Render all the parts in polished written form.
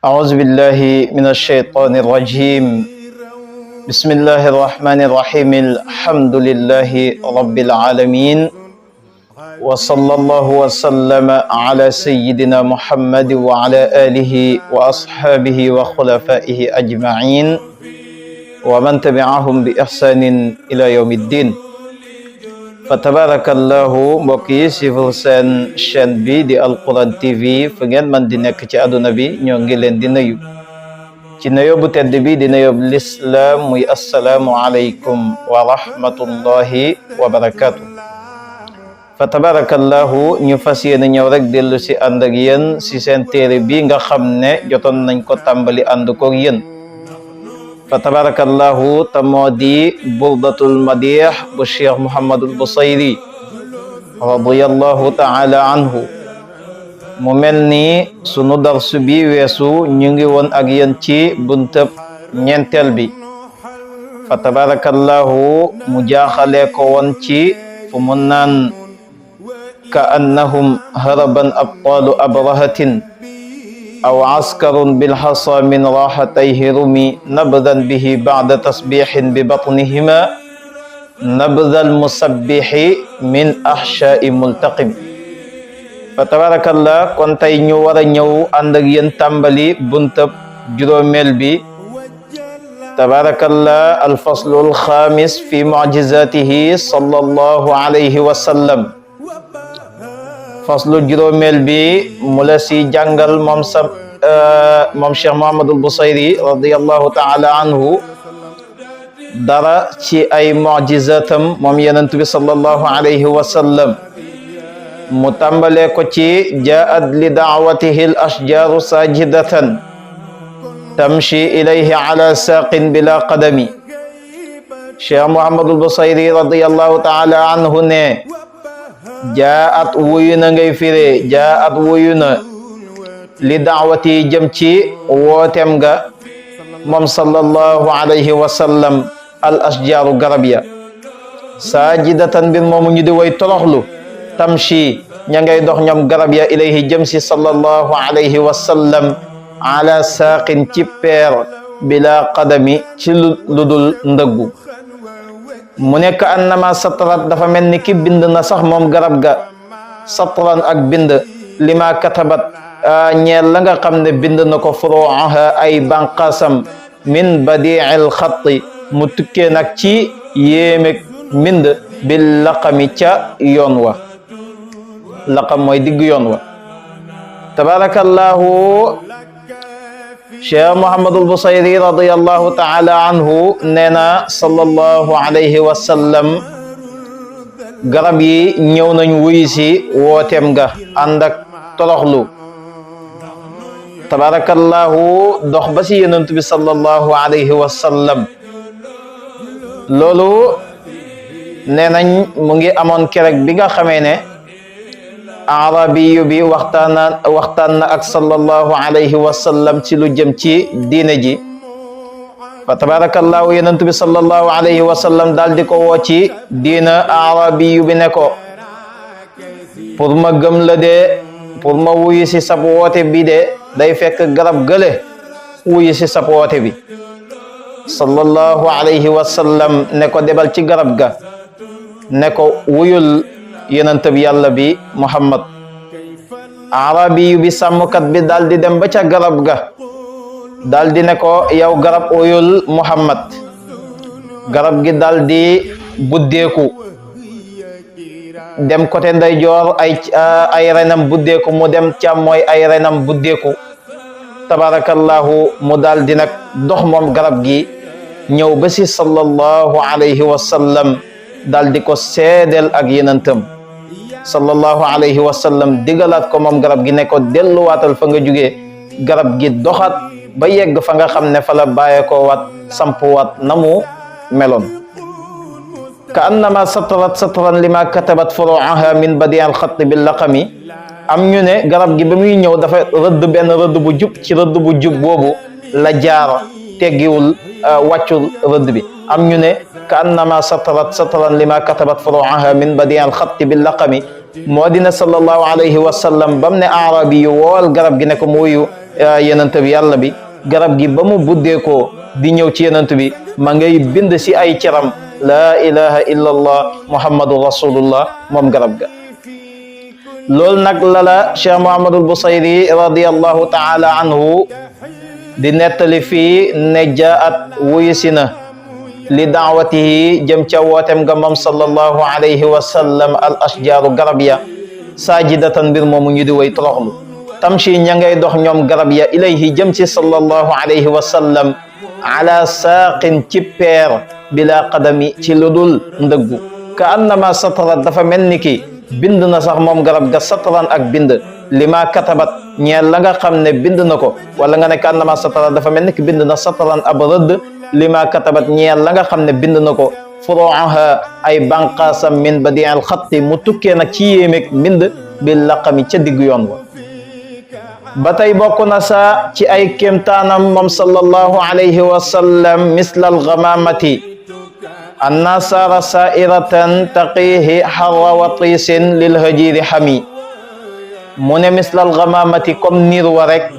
أعوذ بالله من الشيطان الرجيم بسم الله الرحمن الرحيم الحمد لله رب العالمين وصلى الله وسلم على سيدنا محمد وعلى آله وأصحابه وخلفائه أجمعين ومن تبعهم بإحسان إلى يوم الدين fatabarakallahu mbokk yi suivre seen chaîne bi di Alquran TV fu ngeen man di nekk ci àdduna bi ñoo ngi leen di nuyu ci nuyoo bu tedd bi di nuyoo lislaam muy assalaamu aleykum wa rahmatullahi wa barakatuh fatabarakallahu ñu fas yéene ñëw rek dellu si ànd ak yéen si seen téere bi nga xam ne jotoon nañ ko tàmbali ànd koog yéen fa tabarakallahu tamoo di burdatul madih bu cheikh Muhammadul Busayri radiyallahu ta'ala anhu mu mel ni sunu darsu bi weesu ñu ngi woon ak yéen ci buntëb ñeenteel bi fa tabarakallahu mu jaaxalee ko woon ci fu mu naan ka annahum haraban abtalu abrahatin أو عسكر بالحصى من راحتيه رمي نبذا به بعد تسبيح ببطنهما نبذ المسبح من أحشاء ملتقم فتبارك الله كنت نيو ورا نيو عندك ينتمبلي بنتب جروميل بي تبارك الله الفصل الخامس في معجزاته صلى الله عليه وسلم faslu juróomeel bi mu la si jàngal moom Cheikh Muhammadul Busayri radiyallahu ta'ala anhu dara ci ay mu'jizatam moom Yonent bi sallallahu alayhi wa sallam mu tàmbalee ko ci jaa'at li da'watihi al-ashjaaru saajidatan tamshi ilayhi ala saaqin bila qadami Cheikh Muhammadul Busayri radiyallahu ta'ala anhu ne jaat wuyu na ngay firee jaat wuyu na li daawati jëm ci wootem ga moom sallallahu alayhi wa sallam al ashjaaru garab ya saajidatan mbir moomu ñu di way toroxlu tamshi ña ngay dox ñoom garab ya ilayhi jëm si sallallahu alayhi wa sallam ala saaqin ci peer bila qadami ci ludul ndëggu mu nekk annama satrat dafa mel ni ki bind na sax moom garab ga satran ak bind lima katabat ñeel la nga xam ne bind na ko furuuha ay banqaasam min badi'il xatti mu tukkee nag ci yéemek mbind bil laqami ca yoon wa laqam mooy digg yoon wa tabarakallahu Cheikh Muhammadul Busayri radiyallahu ta'ala anhu nee na sallallahu alayhi wa sallam garab yi ñëw nañ wuyu si wooteem ga ànd ak toroxlu tabarakallahu dox ba si Yonent bi sallallahu alayhi wa sallam loolu nee nañ mu ngi amoon kerek bi nga xamee ne arabiyu bi waxtaan na ak sallallahu alayhi wa sallam ci lu jëm ci diine ji fa tabarakallahu Yonent bi sallallahu alayhi wa sallam daal di ko woo ci diina arabiyu bi ne ko pour ma gëm la de pour ma wuyu si sab woote bi de day fekk garab gële wuyu si sab woote bi sallallahu alayhi wa sallam ne ko debal ci garab ga ne ko wuyul Yonent bi yàlla bi Muhammad arabi yu bi sàmmkat bi daal di dem ba ca garab ga daal di ne ko yow garab oyul Muhammad garab gi daal di buddeeku dem côté ndeyjoor ay renam buddeeku mu dem càmmooy ay renam buddeeku tabarakallahu mu daal di nag dox moom garab gi ñëw ba si sallallahu alayhi wa sallam daal di ko seedeel ak yenentam sallallahu alayhi wa sallam digalaat ko moom garab gi ne ko delluwaatal fa nga jugee garab gi doxat ba yegg fa nga xam ne fa la bàyyeekoo waat sampuwaat na mu meloon ka annama satran lima katabat furu'aha min badi'il xatt bil laqami am ñu ne garab gi ba muy ñëw dafa rëdd benn rëdd bu jub ci rëdd bu jub boobu la jaar teggiwul wàccul rëdd bi am ñu ne ka annama satran lima katabat furu'aha min badi'il xatt bil laqami moo dina sallallahu alayhi wa sallam bam ne arabi yu wool garab gi ne ko mu wuyu yenent bi yàlla bi garab gi ba mu buddeekoo di ñëw ci yenent bi ma ngay bind si ay ceram laa ilaha illa allah muhammadu rasulullah moom garab ga loolu nag lala cheikh Muhammadul Busayri radiyallahu taala anhu di nettali fii ne jaat wuyusi na li daawatihi jëm ca wootem nga moom sallallahu alayhi wa sallam al ashjaaru garab ya saajidatan mbir moomu ñu di way toroxlu tamshi ña ngay dox ñoom garab ya ilayhi jëm ci sallallahu alayhi wa sallam ala saaqin ci peer bila qadami ci lu dul ndëggu ka annama satarat dafa mel ni ki bind na sax moom garab ga satran ak bind lima katabat ñeel la nga xam ne bind na ko wala nga ne ka annama satarat dafa mel ni ki bind na satran ab rëdd lima katabat ñeel la nga xam ne bind na ko furuuha ay banqaasam min badiil xatti mu tukkee nag ci yéemeeg mbind bil laqami ca diggu yoon wa ba tey bokk na sa ci ay kéemtaanam moom sallallahu alayhi wa sallam misla algamamati anna saara sairatan taqihi xarra wa tiisin lil hajiri xami mu ne misla algamamati comme niir wa rek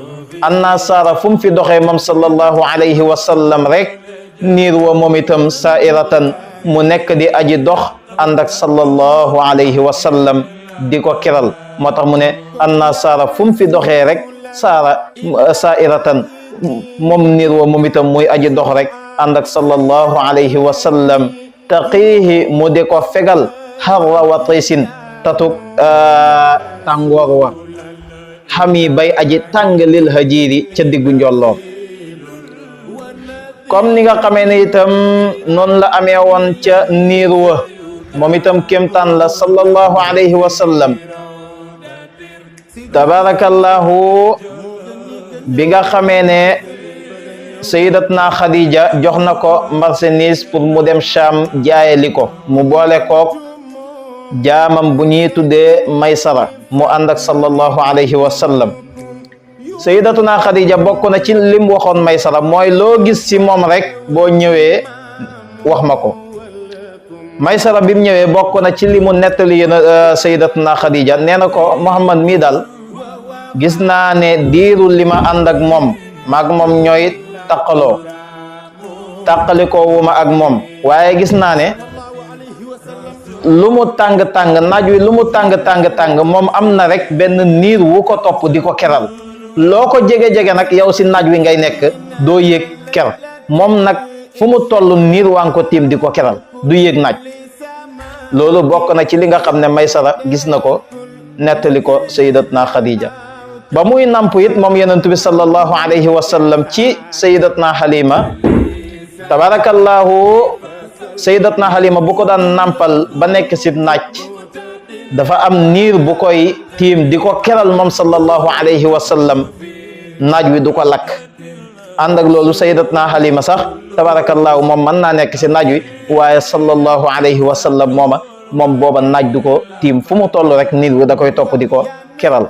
anna saara fu mu fi doxee moom sallallahu alayhi wa sallam rek niir wa moom itam sairatan mu nekk di aji dox ànd ak sallallahu alayhi wa sallam di ko kiral moo tax mu ne anna saara fu mu fi doxee rek saara sairatan moom niir wa moom itam muy aji dox rek ànd ak sallallahu alayhi wa sallam taqiihi mu di ko fegal harra wa tiisin tatuk tàngoor wa xami bay aji tàng lil hajiri ca diggu njolloor comme ni nga xamee ne itam noonu la amee woon ca niir wa moom itam kéemtaan la sallallahu alayhi wa sallam tabarakallahu bi nga xamee ne sayidatna Khadija jox na ko marchandise pour mu dem Sham jaayeli ko mu boole kook jaamam bu ñuy tuddee Maysara mu ànd ak sallallahu alayhi wa sallam sayidatuna Khadija bokk na ci lim waxoon Maysara mooy loo gis ci moom rek boo ñëwee wax ma ko Maysara bi mu ñëwee bokk na ci limu nettali yéen sayidatuna Khadija nee na ko Muhammad mii daal gis naa ne diiru li ma ànd ak moom maag moom ñooy tàqalikoo wu ma ak moom waaye gis naa ne lu mu tàng-tàng naaj wi lu mu tàng moom am na rek benn niir wu ko topp di ko keral loo ko jege-jege nag yow si naaj wi ngay nekk doo yéeg ker moom nag fu mu toll niir waa ngi ko tiim di ko keral du yéeg naaj loolu bokk na ci li nga xam ne Maysara gis na ko nettali ko sayyidatna Khadija ba muy namp it moom yonent bi sallallahu alayhi wa sallam ci sayyidatna Halima tabarakallahu sayyidatna Halima bu ko daan nampal ba nekk si naaj dafa am niir bu koy tiim di ko keral moom sallallahu alayhi wa sallam naaj wi du ko lakk ànd ak loolu sayyidatna Halima sax tabarakallahu moom mën naa nekk si naaj wi waaye sallallahu alayhi wa sallam moom booba naaj du ko tiim fu mu toll rek niir wi da koy topp di ko keral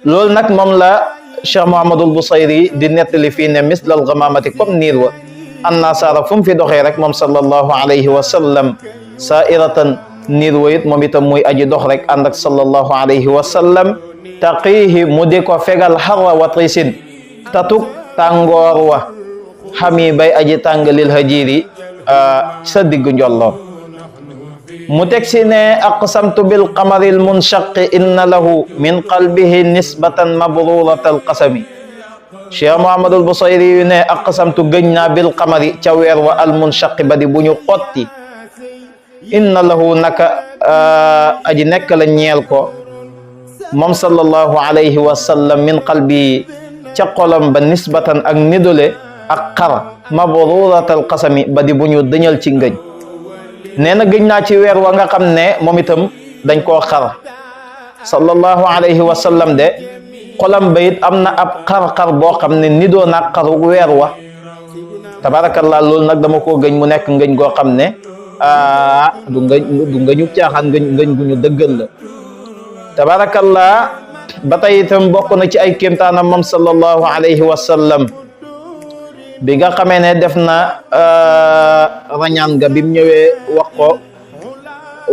loolu nag moom la Cheikh Muhammadul Busayri di nettali fii ne mislal gamamati comme niir wa anna saara fu mu fi doxee rek moom sallallahu alayhi wa sallam sairatan niir wa it moom itam muy aji dox rek ànd ak sallallahu alayhi wa sallam taqiihi mu di ko fegal harra wa tiisin tatuk tàngoor wa xami bay aji tàng lil hajiri sa diggu njolloor mu teg si ne aqsamtu bil qamaril munshaqi inna lahu min qalbihi nisbatan mabruratal qasami Cheikh Muhammadul Busayri yu ne aqsamtu gëñ naa bil qamari ca weer wa al munshaqi ba di bu ñu xotti inna lahu naka aji nekk la ñeel ko moom sallallahu alayhi wa sallam min qalbihi ca xolam ba nisbatan ak nidole ak xar mabruratal qasami ba di bu ñu dëñal ci ngëñ nee na gëj naa ci weer wa nga xam ne moom itam dañ koo xar sallallahu alayhi wa sallam de xolam ba it am na ab xar-xar boo xam ne ni doo naag xaru weer wa tabarakallah loolu nag dama koo gëñ mu nekk ngëñ goo xam ne du ngëñu caaxaan ngëñ gu ñu dëggal la tabarakallah ba tey itam bokk na ci ay kéemtaanam moom sallallahu alayhi wa sallam bi nga xamee ne def na rañaan ga bi mu ñëwee wax ko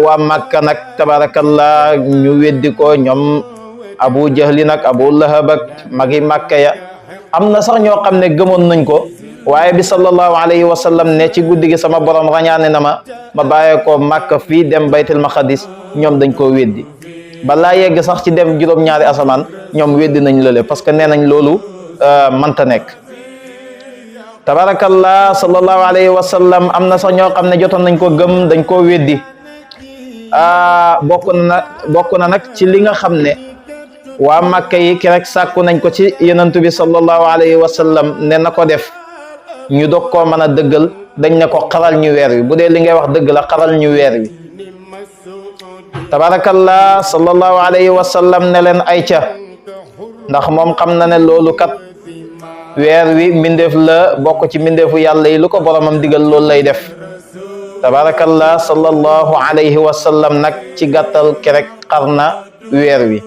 waa Makka nag tabarakallah ñu weddi ko ñoom Abu Jahlin ak Abu Lahab ak magi Makka ya am na sax ñoo xam ne gëmoon nañ ko waaye bi sallallahu alayhi wa sallam ne ci guddi gi sama borom rañaane na ma bàyyee ko Makka fii dem baytul maqdis ñoom dañ koo weddi balaa yegg sax ci dem juróom-ñaari asamaan ñoom weddi nañ lële parce que nee nañ loolu mënta nekk. tabarakallah sallallahu alayhi wa sallam am na sax ñoo xam ne jotoon nañ ko gëm dañ koo weddi bokk na nag ci li nga xam ne waa Makka yi ki rek sàkku nañ ko ci yonent bi sallallahu alayhi wa sallam ne na ko def ñu dog koo mën a dëggal dañ ne ko xaral ñu weer wi bu dee li ngay wax dëgg la xaral ñu weer wi tabarakallah sallallahu alayhi wa sallam ne leen ayca ndax moom xam na ne loolu kat weer wi mbindeef la bokk ci mbindeefu yàlla yi lu ko boromam digal loolu lay def tabarakallah sallallahu alayhi wa sallam nag ci gàttal ki rek xar na weer wi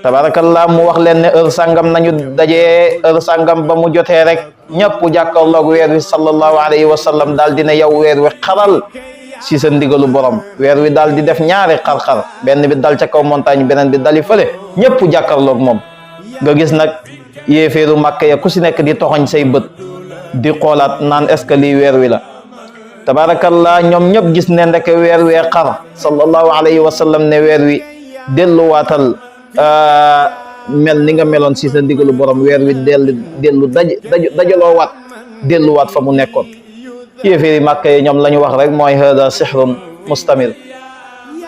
tabarakallah mu wax leen ne heure sangam nañu dajee heure sangam ba mu jotee rek ñëpp jàkkaarloog weer wi sallallahu alayhi wa sallam daal dina yow weer wi xaral si sa ndigalu borom weer wi daal di def ñaari xar-xar benn bi dal ca kaw montagne beneen bi dali fële ñëpp jàkkaarloog moom nga gis nag yéeféeru Makka ya ku si nekk di toxoñ say bët di xoolaat naan est-ce que lii weer wi la tabarakallah ñoom ñëpp gis ne ndeke weer wee xar sallallahu alayhi wa sallam ne weer wi delluwaatal mel ni nga meloon si sa ndigalu borom weer wi dellu dajaloo waat delluwaat fa mu nekkoon yéeféeri Makka yi ñoom la ñu wax rek mooy hada sihrun mustamir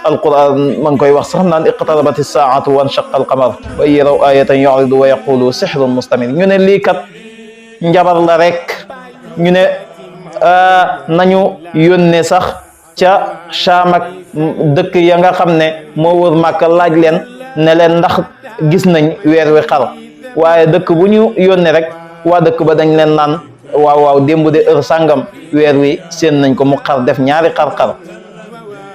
alquran ma ngi koy wax sax naan iqtarabati saatu wanshaqa alqamar wa yaraw ayatan yuridu wa yaqulu sihrun mustamir ñu ne lii kat njabar la rek ñu ne nañu yónnee sax ca Shaam ak dëkk ya nga xam ne moo wër Makka laaj leen ne leen ndax gis nañ weer wi xar waaye dëkk bu ñu yónnee rek waa dëkk ba dañ leen naan waaw démb de heure sangam weer wi seen nañ ko mu xar def ñaari xar-xar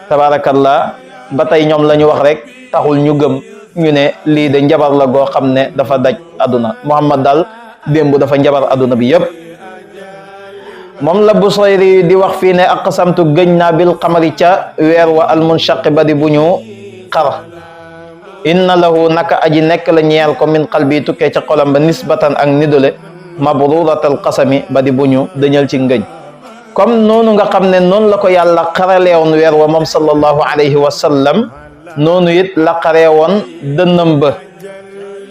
tabarakallah ba tey ñoom la ñu wax rek taxul ñu gëm ñu ne lii de njabar la goo xam ne dafa daj aduna Muhammad daal démb dafa njabar aduna bi yëpp moom la Busayri di wax fii ne aqsamtu gëñ naa bil qamari ca weer wa almunshaqi ba di bu ñu xar inna lahu naka aji nekk la ñeel ko min qalbi tukkee ca xolam ba nisbatan ak nidole mabruratal qasami ba di bu ñu dëñal ci ngëñ comme noonu nga xam ne noonu la ko yàlla xaraleewoon weer wa moom sallallahu alayhi wa sallam noonu it la xareewoon dënnam ba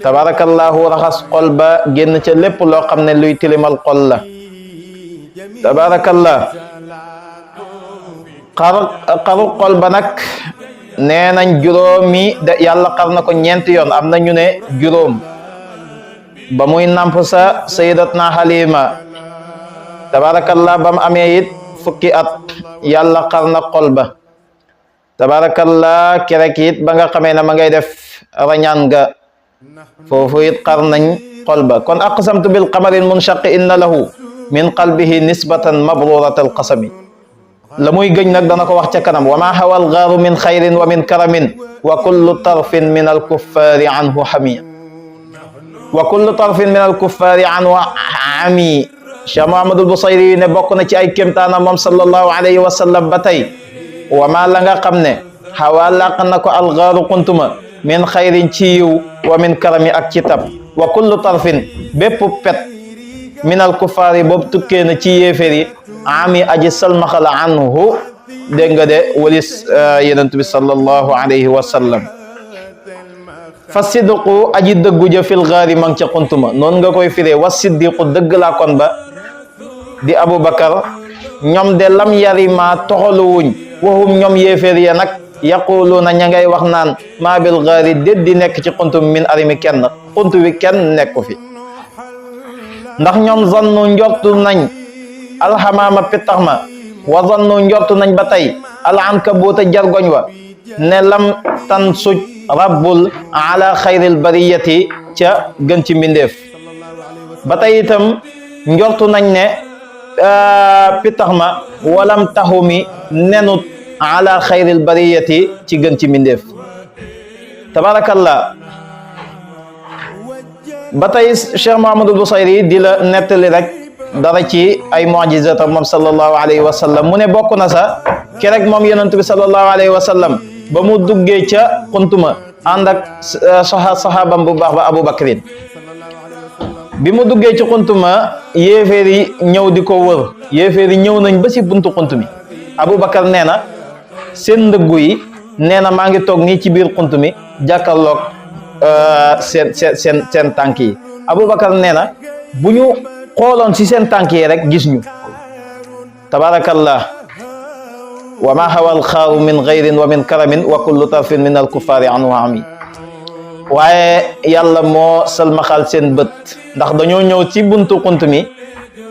tabarakallahu raxas xol ba génn ca lépp loo xam ne luy tilimal xol la tabarakallah xaru xol ba nag nee nañ juróomi de yàlla xar na ko ñeenti yoon am na ñu ne juróom ba muy namp sa sayyidatna Halima tabarakallah ba mu amee it fukki at yàlla xar na xol ba tabarakallah kerek it ba nga xamee ne ma ngay def rañaan ga foofu it xar nañ xol ba kon aqsamtu bil qamaril munshaqi inna lahu min qalbihi nisbatan mabruratal qasami la muy gëñ nag dana ko wax ca kanam wa ma hawal gaaru min xayrin wa min karamin wa kullu tarfin min al kuffari anhu hami wa kullu tarfin min al kuffari anhu hami Cheikh Muhammadul Busayri ne bokk na ci ay kéemtaana moom sallallahu alayhi wa sallam ba tey wa ma la nga xam ne xawa laq na ko al gaaru kuntuma min xayrin ci yiw wa min karami ak ci tab wa kullu tarfin bépp pet min al kuffari boobu tukkee na ci yéeféer yi ami aji salmaxala anhu dégg nga de walis yonent bi sallallahu alayhi wa sallam fa sidqu aji dëggu ja fil gaari mang ca xuntuma noonu nga koy firee wa siddiqu dëgg laa kon ba di Abubakar ñoom de lam yarima toxaluwuñ waxum ñoom yéeféer ya nag yaquluuna ña ngay wax naan maa bil gaari déet di nekk ci xuntum min arimi kenn xuntu wi kenn nekku fi ndax ñoom zannu njortu nañ alxamaama pittax ma wa zannu njortu nañ ba tey alankabuuta jargoñ wa ne lam tan suj rabbul ala xayril bariyati ca gën ci mbindeef ba tey itam njortu nañ ne pittax ma walam taxumi nenut ala xayril bariyati ci gën ci mbindeef tabarakallah ba tey Cheikh Muhammadul Busayri di la nettali rek dara ci ay mu'jizatam moom sallallahu alayhi wa sallam mu ne bokk na sa kerek moom yonent bi sallallahu alayhi wa sallam ba mu duggee ca xuntuma ànd ak sahabam bu baax ba Abu Bakrin bi mu duggee ci xuntuma yéeféer yi ñëw di ko wër yéeféer yi ñëw nañ ba si buntu xunt mi Abu Bakar nee na seen ndëggu yi nee na maa ngi toog nii ci biir xunt mi jàkkaarloog seen tànk yi Abu Bakar nee na bu ñu xooloon si seen tànk yi rek gis ñu tabarakallah wa ma hawa alxaaru min gayrin wa min karamin wa kullu tarfin min alkuffari anhu ami waaye yàlla moo salmaxal seen bët ndax dañoo ñëw ci buntu xunt mi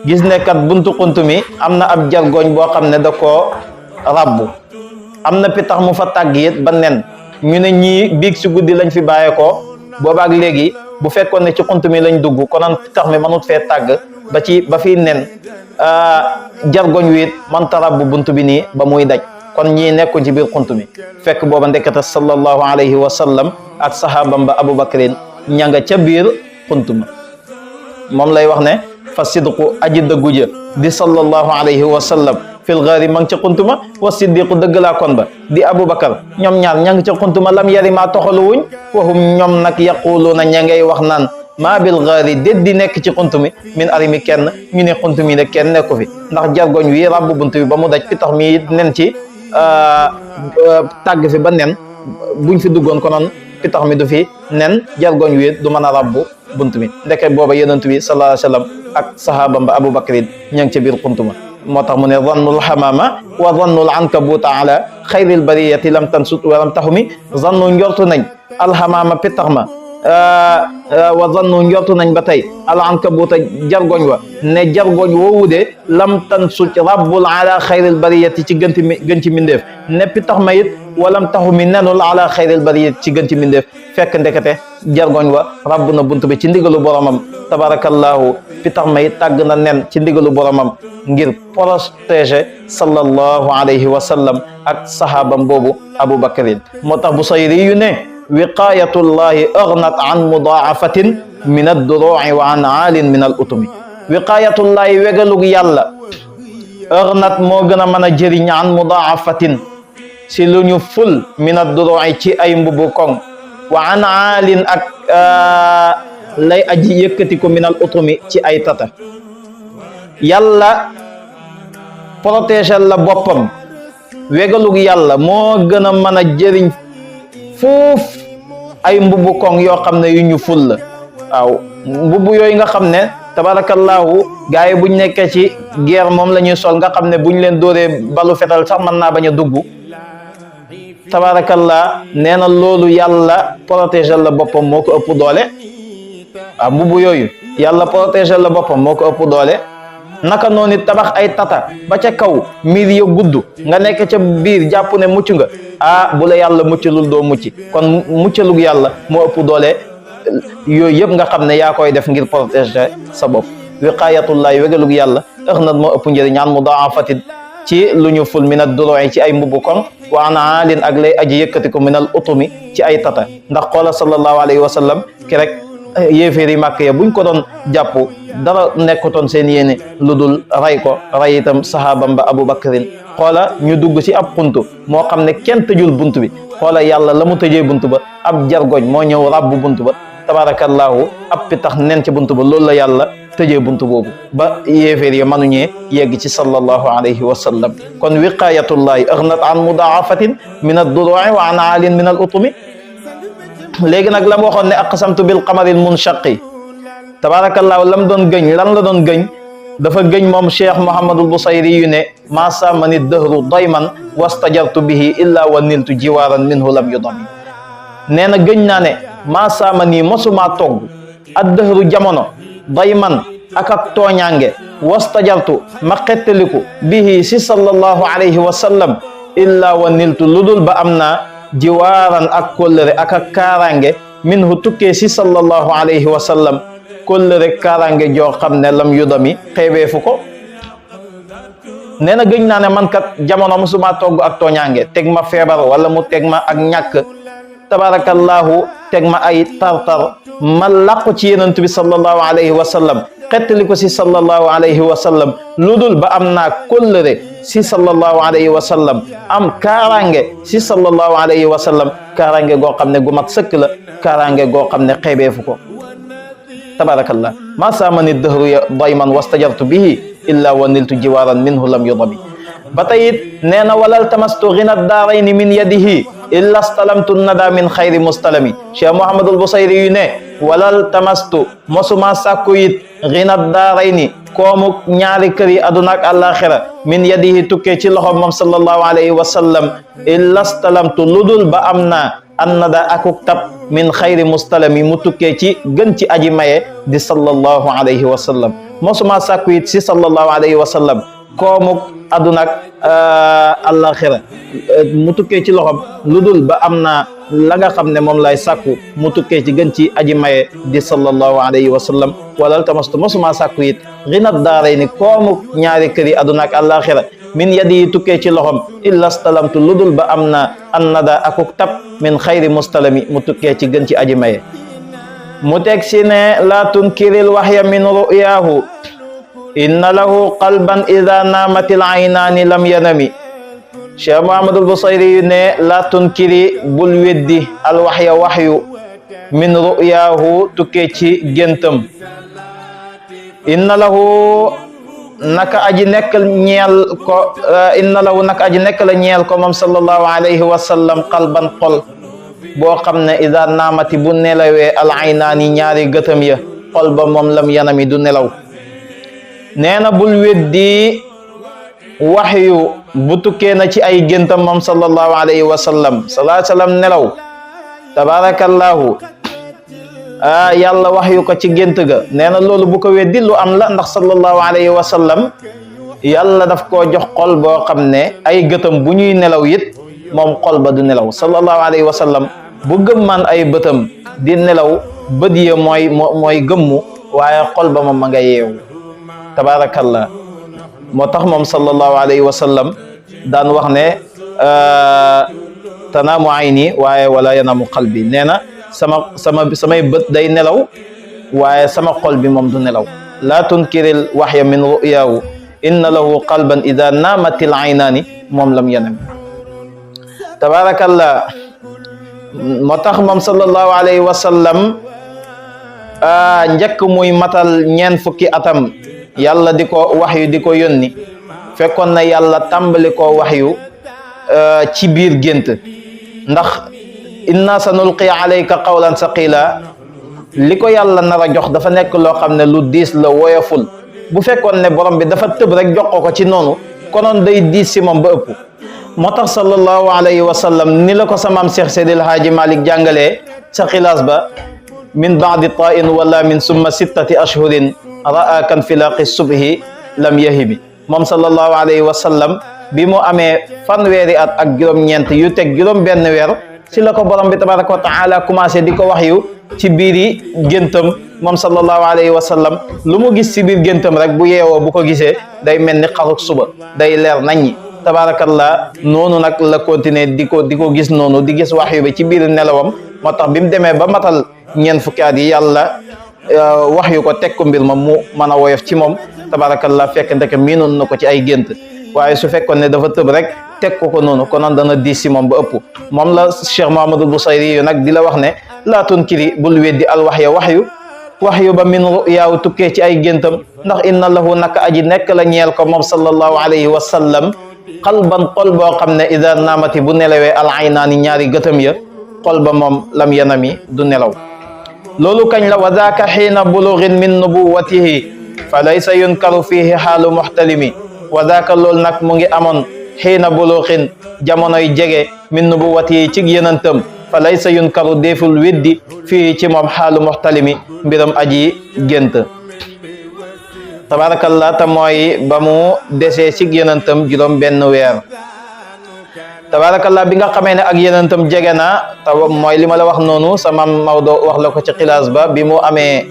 gis ne kat buntu xunt mi am na ab jargoñ boo xam ne da koo rabbu am na pitax mu fa tàgg it ba nen ñu ne ñii biig si guddi lañ fi bàyyeekoo boobaak léegi bu fekkoon ne ci xunt mi lañ dugg konoon pitax mi mënut fee tàgg ba fiy nen jargoñ wi it mënta rabbu bunt bi nii ba muy daj kon ñii nekkuñ ci biir xunt mi fekk booba ndekete sallallahu alayhi wa sallam ak sahabam ba Abu Bakrin ña nga ca biir xunt ma moom lay wax ne fa sidqu aji dëggu ja di sallallahu alayhi wa sallam fil gaari ma ngi ca xunt ma wa siddiqu dëgg laa kon ba di Abu Bakar ñoom ñaar ña ngi ca xunt ma lam yari maa toxalu wuñ waxum ñoom nag yaquluuna ña ngay wax naan maa bil gaari déet di nekk ci xunt mi min arimi kenn ñu ne xunt mi ne kenn nekku fi ndax jargoñ wi rabbu bunt bi ba mu daj fi tax mi nen ci tàgg fi ba nen buñ fi duggoon konoon pitax mi du fi nen jargoñ wi du mën a rabbu bunt mi ndeke booba yonent bi sallallahu alayhi wa sallam ak sahabam ba Abu Bakrin ña ngi ca biir xunt ma moo tax mu ne zannul hamama wa zannul ankabuta ala xayril bariyati lam tansut wa lam taxumi zannu njortu nañ alhamama pitax ma wa zannu njortu nañ ba tey al ankabuta jargoñ wa ne jargoñ woowu de lam tansut rabbul ala xayril bariyati ci gën ci mindeef ne pitax ma it walam taxu mi nenul ala xayril bariyati ci gën ci mindeef fekk ndekete jargoñ wa rabb na bunt bi ci ndigalu boromam tabarakallahu pitax ma it tàgg na nen ci ndigalu boromam ngir protéger sallallahu alayhi wa sallam ak sahabam boobu Abu Bakrin moo tax Busayri yu ne wiqayatullahi aghnat an mudaafatin min ad-duru'i wa an aalin min al utumi wiqayatullahi wegalug yàlla aghnat moo gën a mën a jëriñ an mudaafatin si lu ñu ful min ad-duru'i ci ay mbubu koŋ wa an aalin ak lay aji yëkkati ko min al utumi ci ay tata yàlla protéger la boppam wegalug yàlla moo gën a mën a jëriñ foofu ay mbubu koŋ yoo xam ne yu ñu ful la waaw mbubu yooyu nga xam ne tabarakallahu gars yi buñ nekkee ci guerre moom la ñuy sol nga xam ne buñ leen dóoree balu fetal sax mën naa bañ a dugg tabarakallah nee na loolu yàlla protéger la boppam moo ko ëpp doole waaw mbubu yooyu yàlla protéger la boppam moo ko ëpp doole naka noonu tabax ay tata ba ca kaw miir ya gudd nga nekk ca biir jàpp ne mucc nga bu la yàlla muccalul doo mucc kon muccalug yàlla moo ëpp doole yooyu yëpp nga xam ne yaa koy def ngir protéger sa bopp wiqayatullahi wegalug yàlla aghnat moo ëpp njëriñ an mudaafatin ci lu ñu ful min ad-duru'i ci ay mbubu koŋ wa an aalin ak lay aji yëkkati ko min al utumi ci ay tata ndax xoola sallallahu alayhi wa sallam ki rek yéeféeri màkk ya buñ ko doon jàpp dara nekkutoon seen yéene lu dul ray ko ray itam sahabam ba Abu Bakrin xoola ñu dugg ci ab buntu moo xam ne kenn tëjul bunt bi xoola yàlla la mu tëjee bunt ba ab jargoñ moo ñëw rabbu bunt ba tabarakallahu ab pitax nen ci bunt ba loolu la yàlla tëjee bunt boobu ba yéeféer ya mënuñee yegg ci sallallahu alayhi wa sallam kon wiqayatullahi aghnat an mudaafatin min ad-duru'i wa an aalin min al utumi léegi nag la mu waxoon ne aqsamtu bil qamaril munshaqi tabarakallahu lam doon gëñ lan la doon gëñ dafa gëñ moom cheikh Mouhamadul Busayri yu ne maa saamani dëhru dayman wastajartu bihi illa wa niltu jiwaaran minhu lam yudami nee na gëñ naa ne maa saamani mosumaa togg ad dëhru jamono dayman ak tooñaange wastajartu ma xettaliku bihi si sallallahu alayhi wa sallam illa wa niltu ludul ba am naa jiwaaran ak kóllëre ak kaaraange minhu tukkee si sallallahu alayhi wa sallam kóllëre kaaraange joo xam ne lam yudami xeebeefu ko nee na gëñ naa ne man kat jamono musuma togg ak tooñaange teg ma feebar wala mu teg ma ak ñàkk tabarakallahu teg ma ay tartar ma làqu ci yenentu bi sallallahu alayhi wa sallam xettali ko si sallallahu alayhi wa sallam lu dul ba am naa kóllëre si sallallahu alayhi wa sallam am kaaraange si sallallahu alayhi wa sallam kaaraange goo xam ne gu mat sëkk la kaaraange goo xam ne xeebeefu ko tabarakallah ma saamani dëhru dayman wastajartu bihi illa wa niltu jiwaran minhu lam yudabi ba tey it nee na walal tamastu ghina daarayni min yadihi illa stalamtu nada min xayri mustalami Cheikh Mouhamadul Busayri yu ne walal tamastu mosuma sàkku it ghina daarayni koomu ñaari kër yi aduna ak àllaaxira min yadihi tukkee ci loxo moom sallallahu alayhi wa sallam illa stalamtu ludul ba am naa annada akuk tab min xayri mustalami mu tukkee ci gën ci aji maye di sallallahu alayhi wa sallam mosuma sàkku it si sallallahu alayhi wa sallam koomuk aduna ak àllaaxira mu tukkee ci loxom ludul ba am naa la nga xam ne moom lay sàkku mu tukkee ci gën ci aji maye di sallallahu alayhi wa sallam walal tamastu mosuma sàkku it rinat daaray ni koomuk ñaari kër yi aduna ak àllaaxira min yadi yi tukkee ci loxom illa stalamtu ludul ba am na annada akuk tab min xayri mustalami mu tukkee ci gën ci aji maye mu teg si ne la tunkiril waxya min ru'yaahu inna lahu qalban ida naamatil aynaani lam yanami Cheikh Mouhamadul Busayri yu ne la tunkiri bul weddi al waxya waxyu min ru'yaahu tukkee ci géntam inna lahu naka aji nekk ñeel ko inna lahu naka aji nekk la ñeel ko moom sallallahu alayhi wa sallam qalban xol boo xam ne ida naamati bu nelawee al aynaani ñaari gëtam ya xol ba moom lam yanami du nelaw nee na bul weddi waxyu bu tukkee na ci ay géntam moom sallallahu alayhi wa sallam nelaw tabarakallahu yàlla waxyu ko ci gént ga nee na loolu bu ko weddi lu am la ndax sallallahu alayhi wa sallam yàlla daf koo jox xol boo xam ne ay gëtam bu ñuy nelaw it moom xol ba du nelaw sallallahu alayhi wa sallam bu gëmmaan ay bëtam di nelaw bët ya mooy gëmmu waaye xol ba moom ma nga yeewu tabarakallah moo tax moom sallallahu alayhi wa sallam daan wax ne tanaamu ayni waaye wala yanaamu qalbi nee na samay bët day nelaw waaye sama xol bi moom du nelaw laa tunkiril waxya min ru'yaahu inna lahu qalban ida naamatil aynaani moom lam yanam tabarakallah moo tax moom sallallahu alayhi wa sallam njëkk muy matal ñeen fukki atam yàlla di ko waxyu di ko yónni fekkoon na yàlla tàmbali ko waxyu ci biir gént ndax inna sanulqi alayka qawlan saqila li ko yàlla nar a jox dafa nekk loo xam ne lu diis la woyoful bu fekkoon ne borom bi dafa tëb rek jox ko ci noonu konoon day diis si moom ba ëpp moo tax sallallahu alayhi wa sallam ni la ko samaam Cheikh Seydil Haaji Malick jàngalee sa xilaas ba min baadi ta'in wala min summa sittati ashhurin ra'a kan filaqi subhi lam yahibi moom sallallahu alayhi wa sallam bi mu amee fanweeri at ak juróom-ñeent yu teg juróom-benn weer ci la ko borom bi tabaraka wa taala commencé di ko waxyu ci biiri géntam moom sallallahu alayhi wa sallam lu mu gis ci biir géntam rek bu yeewoo bu ko gisee day mel ni xaruk suba day leer naññi tabarakallah noonu nag la continuer di ko gis noonu di gis waxyu bi ci biir nelawam moo tax bi mu demee ba matal ñeent fukki at yi yàlla waxyu ko teg ko mbir ma mu mën a woyof ci moom tabarakallah fekk ndeke miinoon na ko ci ay gént waaye su fekkoon ne dafa tëb rek teg ko noonu konoon dana diis si moom ba ëpp moom la Cheikh Mouhamadul Busayri yu nag di la wax ne laa tunkiri bul weddi al waxyu ba min ru'yaahu tukkee ci ay géntam ndax inna lahu naka aji nekk la ñeel ko moom sallallahu alayhi wa sallam qalban xol boo xam ne ida naamati bu nelawee al aynaani ñaari gëtam ya xol ba moom lam yanami du nelaw loolu kañ la wa daaka xiina bulughin min nubuwatihi fa laysa yunkaru fihi xaalu muxtalimi wa daaka loolu nag mu ngi amoon xiina bulughin jamonoy jege min nubuwatihi ci yenantam fa laysa yunkaru deful weddi fii ci moom xaalu muxtalimi mbiram aji gént tabarakallah ta mooy ba mu desee ci yenantam juróom benn weer tabarakallah bi nga xamee ne ak yenantam jege na taw mooy li ma la wax noonu sama Maodo wax la ko ci xilaas ba bi mu amee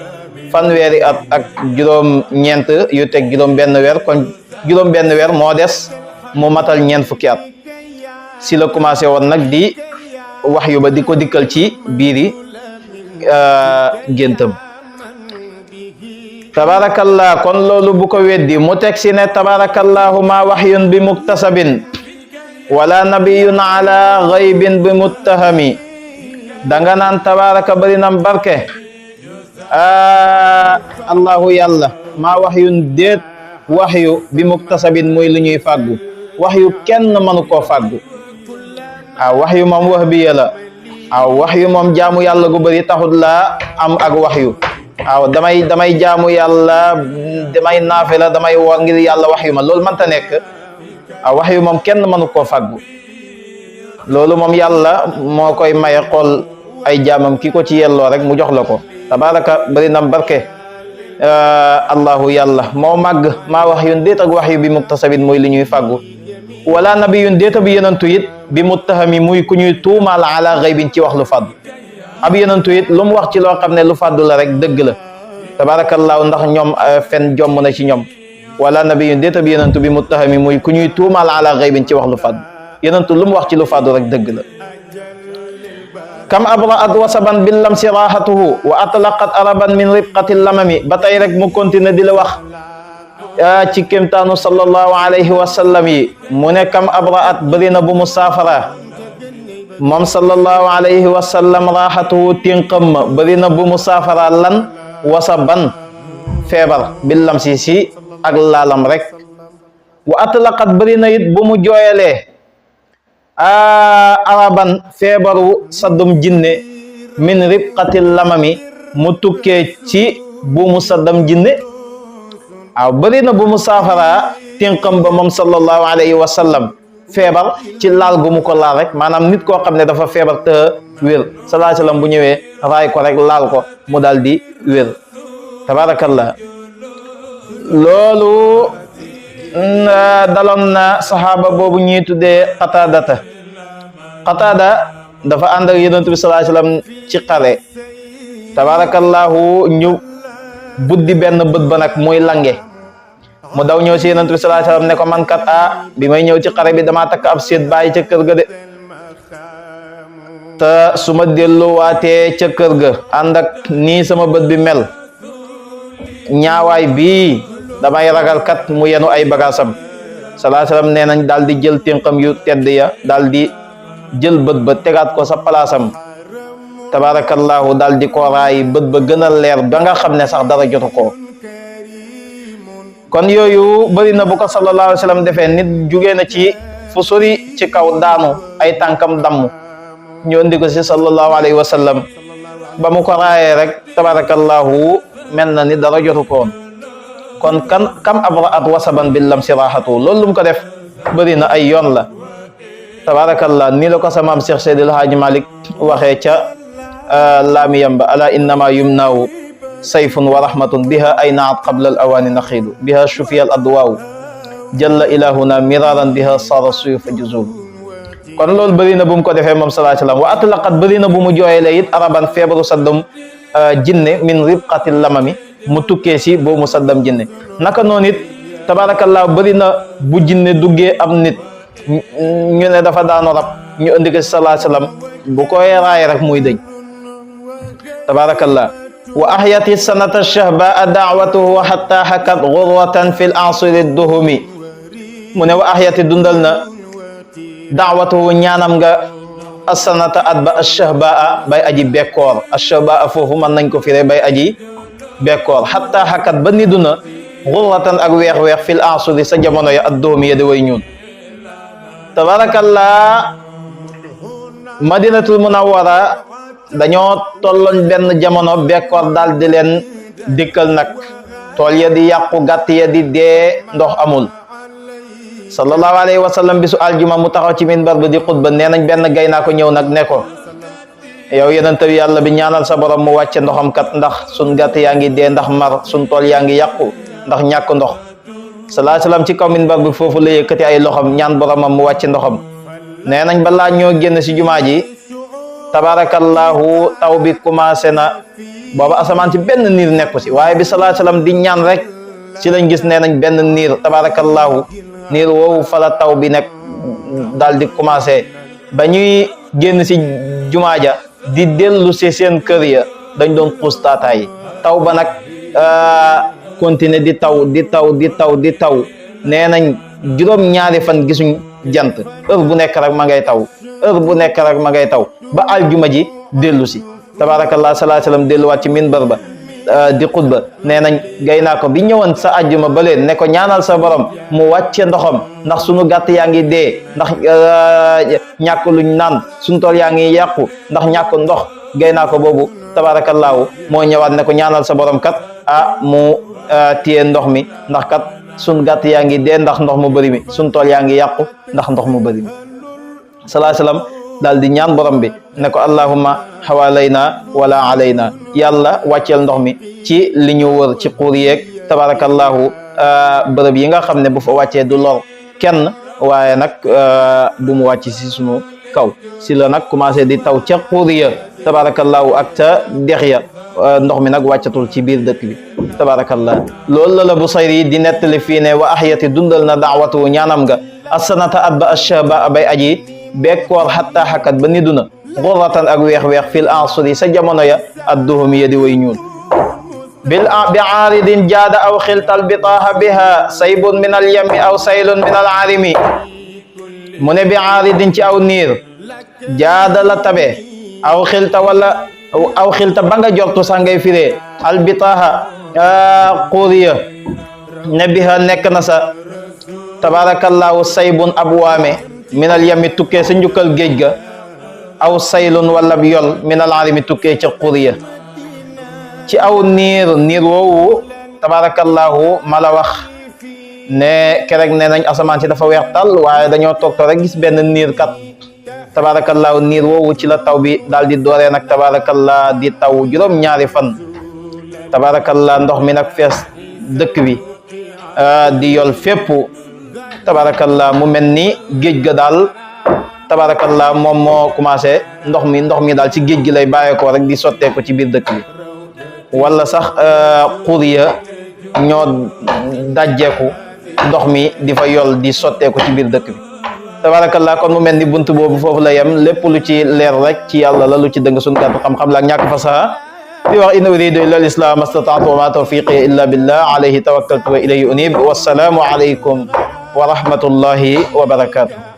fanweeri at ak juróom ñeent yu teg juróom benn weer kon juróom benn weer moo des mu matal ñeent fukki at si la commencé woon nag di waxyu ba di ko dikkal ci biiri géntam tabarakallah kon loolu bu ko weddi mu teg si ne tabarakallahu ma wahyun bi muktasabin wala nabiyun ala ghaybin bi muttahami danga naan tabaraka bari nam barke allahu yàlla maa wahyun déet wahyu bi muktasabin muy lu ñuy fàggu wahyu kenn mënu koo fàggu wahyu moom wahbiya la wahyu moom jaamu yàlla gu bari taxut la am ak wahyu damay jaamu yàlla damay naafila damay woor ngir yàlla wahyu ma loolu mënta nekk wahyu moom kenn mënu koo fàggu loolu moom yàlla moo koy maye xool ay jaamam ki ko ci yelloo rek mu jox la ko tabaraka bari nam barke allahu yàlla moo màgg maa wahyun déet ak wahyu bi muktasabin muy li ñuy fàggu wala nabiyun déet ab yenantu it bi muttahami muy ku ñuy tuumaal ala ghaybin ci wax lu fàddu ab yenantu it lu mu wax ci loo xam ne lu fàddu la rek dëgg la tabarakallahu ndax ñoom fen jomm na ci ñoom wala nabiyun déet ab yenantu bi muttahami muy ku ñuy tuumaal ala ghaybin ci wax lu fàddu yenantu lu mu wax ci lu fàddu rek dëgg la kam abraat wasaban bil lamsi rahatuhu wa atlaqat araban min ribqati lamami ba tey rek mu continue di la wax ci kémtaanu sallallahu alayhi wa sallam yi mu ne kam abraat bëri na bu mu saafara moom sallallahu alayhi wa sallam rahatuhu tinqam ma bëri na bu mu saafara lan wasaban feebar bil lamsi si ak laalam rek wa atlaqat bëri na it bu mu jooyalee araban feebaru saddum jinne min ribqatil lamami mu tukkee ci bu mu saddam jinne bëri na bu mu saafara tinqam ba moom sallallahu alayhi wa sallam feebar ci laal gu mu ko laal rek maanaam nit koo xam ne dafa feebar te wér sallallahu alayhi wa sallam bu ñëwee raay ko rek laal ko mu daal di wér tabarakallah loolu daloon na saxaaba boobu ñuy tuddee Qataada dafa ànd ak yonent bi sallallahu alayhi wasallam ci xare tabarakallahu ñu buddi benn bët ba nag muy lange mu daw ñëw si yonent bi sallallahu alayhi wasallam ne ko man kat bi may ñëw ci xare bi damaa takk ab séet bàyyi ca kër ga de te su ma delluwaatee ca kër ga ànd ak nii sama bët bi mel ñaawaay bii damay ragal kat mu yenu ay bagaasam sallallahu alayhi wasallam nee nañ daal di jël tinqam yu tedd ya daal di jël bët ba tegaat ko sa palaasam tabarakallahu daal di ko raay bët ba gën a leer ba nga xam ne sax dara jotu ko kon yooyu bëri na bu ko sallallahu alayhi wasallam defee nit jugee na ci fu sori ci kaw daanu ay tànkam damm ñu indi ko si sallallahu alayhi wasallam ba mu ko raayee rek tabarakallahu mel na ni dara jotu ko woon kon kam abraat wasaban bil lamsi rahatu loolu lu mu ko def bëri na ay yoon la tabarakallah nii la ko sa maam Cheikh Seydil Hadji Malick waxee ca laamiyam ba ala innama yumnaawu sayfun wa rahmatun biha ay naat qabla al awaani naxiidu biha shufiya al adwaaw jalla ilahuna miraran biha sara suyufa juzul kon loolu bëri na bu mu ko defee moom sallallahu alayhi wasallam wa atlaqat bëri na bu mu jooyelee it araban feebaru saddam jinne min ribqatil lamami mu tukkee si boo mu saddam jinne naka noonu it tabarakallah bëri na bu jinne duggee am nit ñu ne dafa daanu rab ñu indi ko sallallahu alayhi wasallam bu koy raay rek muy dëñ tabarakallah wa ahyati sanata shahba da'watuhu hatta hakat ghurwatan fil asiri duhumi mu ne wa ahyati dundal na da'watuhu ñaanam nga as-sanata at ba ash-shahba bay aji bekkoor ash-shahba foofu mën nañ ko firee bay aji bekkoor hatta hakat ba niduna ghurwatan ak weex-weex fil asiri sa jamono ya ad-duhumi ya di way ñuul tabarakallah madinatul munawwara dañoo tolloon benn jamono bekkoor daal di leen dikkal nag tool ya di yàqu gàtt ya di dee ndox amul sallallahu alayhi wa sallam bisu aljuma mu taxaw ci minbar bi di xutba nee nañ benn gay naa ko ñëw nag ne ko yow yonent bi yàlla bi ñaanal sa borom mu wàcce ndoxam kat ndax sun gàtt yaa ngi dee ndax mar sun tool yaa ngi yàqu ndax ñàkk ndox sallallahu alayhi wa sallam ci kaw minbar bi foofu la yëkkati ay loxam ñaan boromam mu wàcce ndoxam nee nañ balaa ñoo génn si jumaa ji tabarakallahu taw bi commencé na booba asamaan ci benn niir nekku si waaye bi sallallahu alayhi wasallam di ñaan rek ci lañ gis nee nañ benn niir tabarakallahu niir woowu fala taw bi nekk daal di commencé ba ñuy génn si jumaa ja di dellu si seen kër ya dañ doon xuus taataay taw ba nag continuer di taw di taw di taw di taw nee nañ juróom-ñaari fan gisuñ jant heure bu nekk rek ma ngay taw heure bu nekk rek ma ngay taw ba aljuma ji dellu si tabarakallah sallallahu alayhi wasallam delluwaat ci minbar ba di xutba nee nañ gay naa ko bi ñëwoon sa ajjuma ba leen ne ko ñaanal sa borom mu wàcce ndoxam ndax sunu gàtt yaa ngi dee ndax ñàkk luñ naan suñu tool yaa ngi yàqu ndax ñàkk ndox gay naa ko boobu tabarakallahu moo ñëwaat ne ko ñaanal sa borom kat mu téye ndox mi ndax kat suñ gàtt yaa ngi dee ndax ndox mu bëri mi suñ tool yaa ngi yàqu ndax ndox mu bëri mi sallallahu alayhi wasallam daal di ñaan borom bi ne ko allahumma hawalayna wala alayna yàlla wàcceel ndox mi ci li ñu wër ci xuur yeeg tabarakallahu bërëb yi nga xam ne bu fa wàccee du lor kenn waaye nag bu mu wàcc si sunu kaw si la nag commencé di taw ca xuur ya tabarakallahu ak ca dex ya ndox mi nag wàccatul ci biir dëkk bi tabarakallah loolu la Busayri di nettali fii ne wa ahyati dundal na daawatu ñaanam nga assanata at ba ashaba bay aji bekkoor xatta xakat ba niduna xurratan ak weex-weex fil ansuri sa jamono ya adduhum ya di way ñuul bi aaridin jaada aw xiltal bitaaha biha saybun min al yami aw saylun min al arimi mu ne bi aaridin ci aw niir jaada la tabe aw xilta wala aw xilta ba nga jortu sax ngay firee al bitaaha xuuriya ne biha nekk na sa tabarakallahu saybun ab waame minal yami tukkee sa njukkal géej ga aw saylun wala yol minal arimi tukkee ca xuriya ci aw niir woowu tabarakallahu ma la wax ne kerek ne nañ asamaan si dafa weex tal waaye dañoo toog rek gis benn niir kat tabarakallahu niir woowu ci la taw bi daal di dooree nag tabarakallah di taw juróom-ñaari fan tabarakallah ndox mi nag fees dëkk bi di yol fépp tabarakallah mu mel ni géej ga daal tabarakallah moom moo commencé ndox mi daal ci géej gi lay bàyyeekoo rek di sotteeku ci biir dëkk bi wala sax xur ya ñoo dajjeeku ndox mi di fa yol di sotteeku ci biir dëkk bi tabarakallah kon mu mel ni bunt boobu foofu la yem lépp lu ci leer rek ci yàlla la lu ci dëng suñu gàtt xam-xam la ak ñàkk fasaha di wax in uridu illa al-islam mastata'tu wa ma tawfiqi illa billah alayhi tawakkaltu wa ilayhi unib wassalaamu alaykum wa rahmatullahi wa barakatuh